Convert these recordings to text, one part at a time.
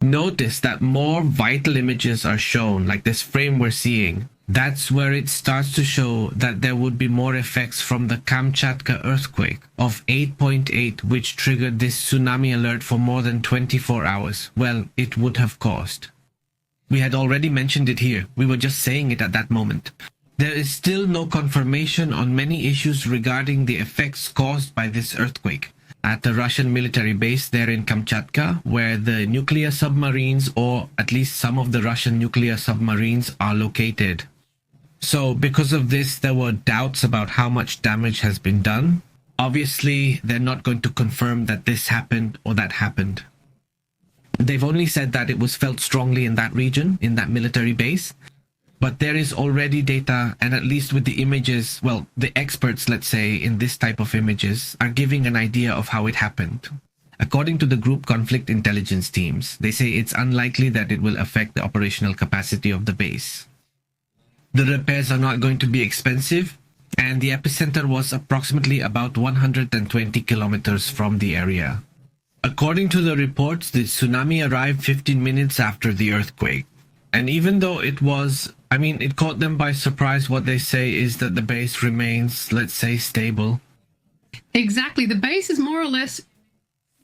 notice that more vital images are shown, like this frame we're seeing. That's where it starts to show that there would be more effects from the Kamchatka earthquake of 8.8, which triggered this tsunami alert for more than 24 hours. Well, it would have caused. We had already mentioned it here. We were just saying it at that moment. There is still no confirmation on many issues regarding the effects caused by this earthquake at the Russian military base there in Kamchatka, where the nuclear submarines, or at least some of the Russian nuclear submarines, are located. So because of this, there were doubts about how much damage has been done. Obviously, they're not going to confirm that this happened or that happened. They've only said that it was felt strongly in that region, in that military base. But there is already data, and at least with the images, well, the experts, let's say, in this type of images, are giving an idea of how it happened. According to the group conflict intelligence teams, they say it's unlikely that it will affect the operational capacity of the base. The repairs are not going to be expensive, and the epicenter was approximately about 120 kilometers from the area. According to the reports, the tsunami arrived 15 minutes after the earthquake. And even though it caught them by surprise, what they say is that the base remains, let's say, stable. Exactly. The base is more or less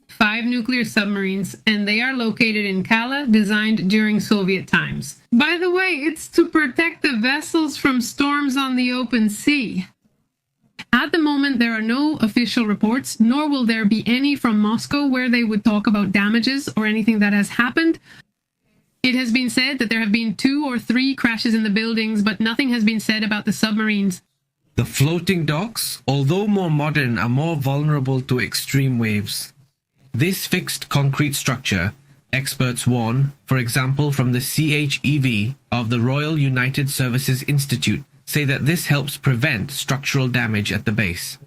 5 nuclear submarines, and they are located in Kala, designed during Soviet times. By the way, it's to protect the vessels from storms on the open sea. At the moment, there are no official reports, nor will there be any from Moscow where they would talk about damages or anything that has happened. It has been said that there have been 2 or 3 crashes in the buildings, but nothing has been said about the submarines. The floating docks, although more modern, are more vulnerable to extreme waves. This fixed concrete structure, experts warn, for example from the CHEV of the Royal United Services Institute, say that this helps prevent structural damage at the base.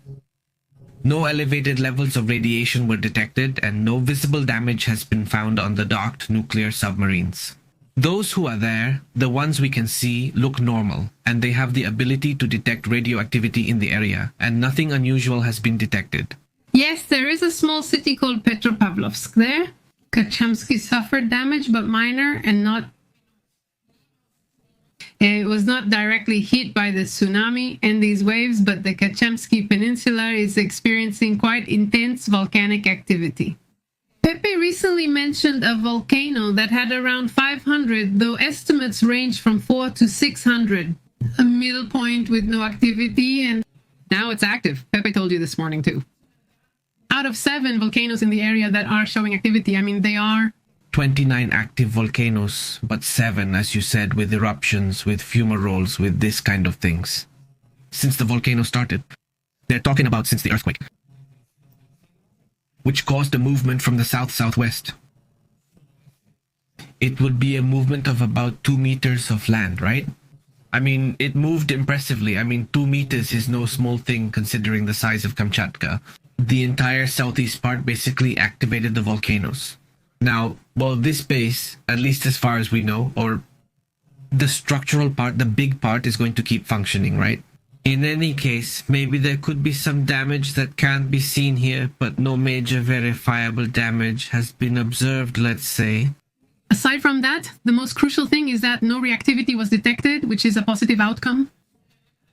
No elevated levels of radiation were detected, and no visible damage has been found on the docked nuclear submarines. Those who are there, the ones we can see, look normal, and they have the ability to detect radioactivity in the area, and nothing unusual has been detected. Yes, there is a small city called Petropavlovsk there. Kachemsky suffered damage, but minor, and it was not directly hit by the tsunami and these waves, but the Kachemsky Peninsula is experiencing quite intense volcanic activity. Pepe recently mentioned a volcano that had around 500, though estimates range from 4 to 600. A middle point with no activity, and now it's active. Pepe told you this morning too. Out of 7 volcanoes in the area that are showing activity, they are 29 active volcanoes, but 7, as you said, with eruptions, with fumaroles, with this kind of things. Since the volcano started. They're talking about since the earthquake, which caused a movement from the south-southwest. It would be a movement of about 2 meters of land, right? It moved impressively. 2 meters is no small thing considering the size of Kamchatka. The entire southeast part basically activated the volcanoes. Now, well, this base, at least as far as we know, or the structural part, the big part, is going to keep functioning, right? In any case, maybe there could be some damage that can't be seen here, but no major verifiable damage has been observed, let's say. Aside from that, the most crucial thing is that no reactivity was detected, which is a positive outcome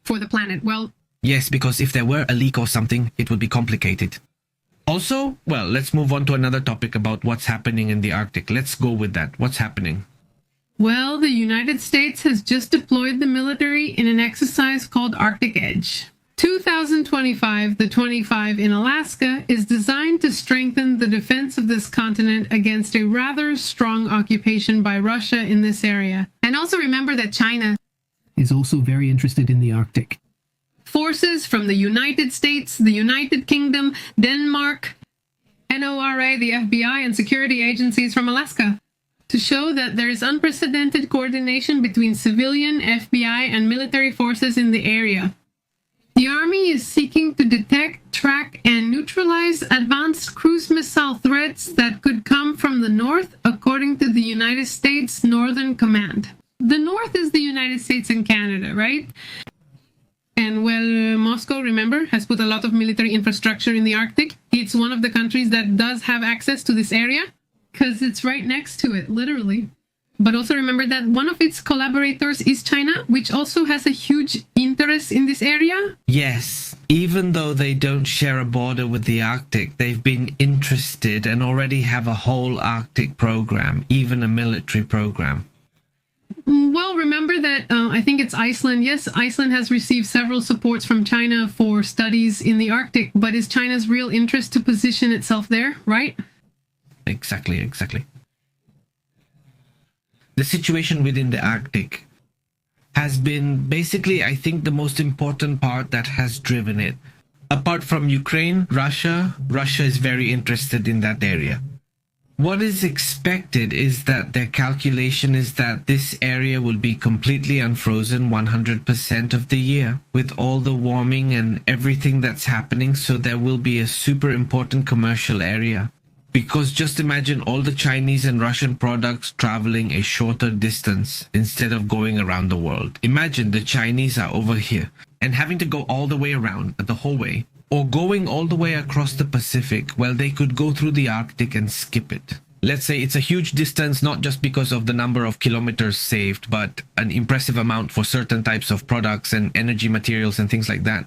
for the planet. Well, yes, because if there were a leak or something, it would be complicated. Also, well, let's move on to another topic about what's happening in the Arctic. Let's go with that. What's happening? Well, the United States has just deployed the military in an exercise called Arctic Edge. 2025, the 25 in Alaska, is designed to strengthen the defense of this continent against a rather strong occupation by Russia in this area. And also remember that China is also very interested in the Arctic. Forces from the United States, the United Kingdom, Denmark, NORA, the FBI, and security agencies from Alaska to show that there is unprecedented coordination between civilian, FBI, and military forces in the area. The Army is seeking to detect, track, and neutralize advanced cruise missile threats that could come from the north, according to the United States Northern Command. The north is the United States and Canada, right? And well, Moscow, remember, has put a lot of military infrastructure in the Arctic. It's one of the countries that does have access to this area. because it's right next to it, literally. But also remember that one of its collaborators is China, which also has a huge interest in this area. Yes, even though they don't share a border with the Arctic, they've been interested and already have a whole Arctic program, even a military program. Well, remember that I think it's Iceland. Yes, Iceland has received several supports from China for studies in the Arctic, but is China's real interest to position itself there, right? Exactly. The situation within the Arctic has been basically, I think, the most important part that has driven it. Apart from Ukraine, Russia is very interested in that area. What is expected is that their calculation is that this area will be completely unfrozen 100% of the year with all the warming and everything that's happening, so there will be a super important commercial area. Because just imagine all the Chinese and Russian products traveling a shorter distance instead of going around the world. Imagine the Chinese are over here and having to go all the way around the whole way, or going all the way across the Pacific. Well, they could go through the Arctic and skip it. Let's say it's a huge distance, not just because of the number of kilometers saved, but an impressive amount for certain types of products and energy materials and things like that.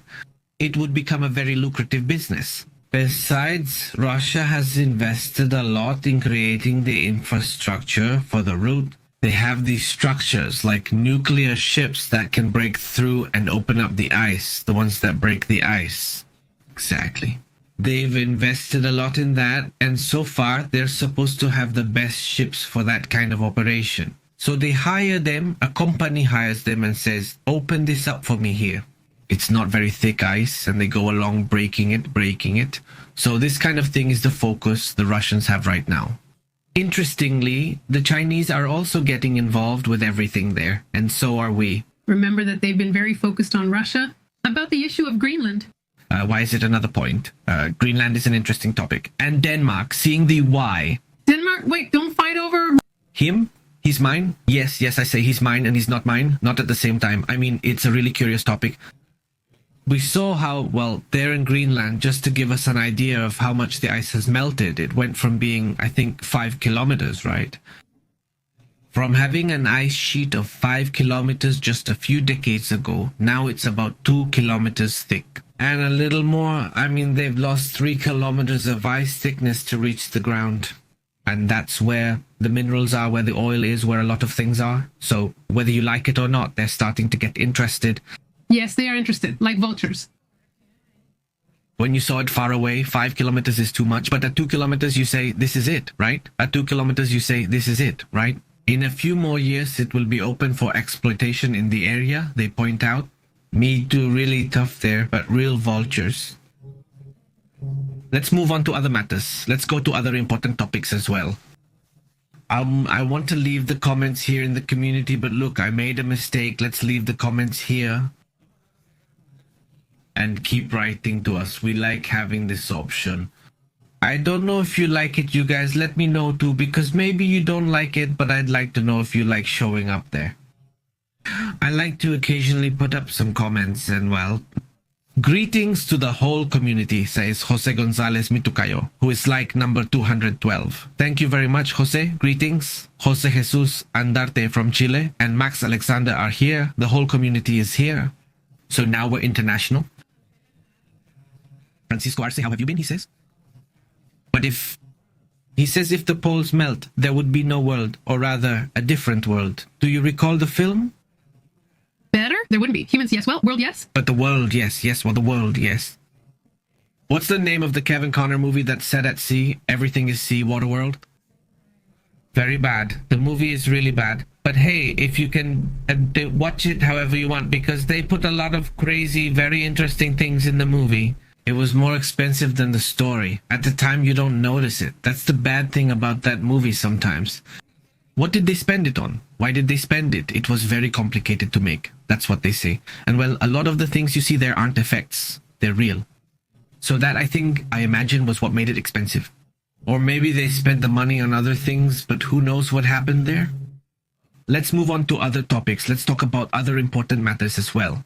It would become a very lucrative business. Besides, Russia has invested a lot in creating the infrastructure for the route. They have these structures like nuclear ships that can break through and open up the ice, the ones that break the ice. Exactly. They've invested a lot in that, and so far they're supposed to have the best ships for that kind of operation. So they hire them, a company hires them and says, open this up for me here. It's not very thick ice, and they go along breaking it. So this kind of thing is the focus the Russians have right now. Interestingly, the Chinese are also getting involved with everything there, and so are we. Remember that they've been very focused on Russia. About the issue of Greenland. Why is it another point? Greenland is an interesting topic. And Denmark, seeing the why. Denmark, wait, don't fight over... Him? He's mine? Yes, I say he's mine and he's not mine. Not at the same time. I mean, it's a really curious topic. We saw how, well, there in Greenland, just to give us an idea of how much the ice has melted, it went from being, I think, 5 kilometers, right? From having an ice sheet of 5 kilometers just a few decades ago, now it's about 2 kilometers thick. And a little more, I mean, they've lost 3 kilometers of ice thickness to reach the ground. And that's where the minerals are, where the oil is, where a lot of things are. So whether you like it or not, they're starting to get interested. Yes, they are interested, like vultures. When you saw it far away, 5 kilometers is too much. But at 2 kilometers, you say, this is it, right? At 2 kilometers, you say, this is it, right? In a few more years, it will be open for exploitation in the area, they point out. Me too, really tough there, but real vultures. Let's move on to other matters. Let's go to other important topics as well. I want to leave the comments here in the community, but look, I made a mistake. Let's leave the comments here. And keep writing to us. We like having this option. I don't know if you like it, you guys. Let me know too, because maybe you don't like it, but I'd like to know if you like showing up there. I like to occasionally put up some comments and, well, greetings to the whole community, says Jose Gonzalez Mitucayo, who is like number 212. Thank you very much, Jose. Greetings. Jose Jesus Andarte from Chile and Max Alexander are here. The whole community is here. So now we're international. Francisco Arce, how have you been, he says? But if the poles melt, there would be no world, or rather, a different world. Do you recall the film? Better? There wouldn't be. Humans, yes. Well, world, yes. But the world, yes. Well, the world, yes. What's the name of the Kevin Connor movie that's set at sea? Everything is sea, Waterworld? Very bad. The movie is really bad. But hey, if you can watch it however you want, because they put a lot of crazy, very interesting things in the movie. It was more expensive than the story. At the time, you don't notice it. That's the bad thing about that movie sometimes. What did they spend it on? Why did they spend it? It was very complicated to make. That's what they say. And well, a lot of the things you see there aren't effects. They're real. So that, I imagine, was what made it expensive. Or maybe they spent the money on other things, but who knows what happened there? Let's move on to other topics. Let's talk about other important matters as well.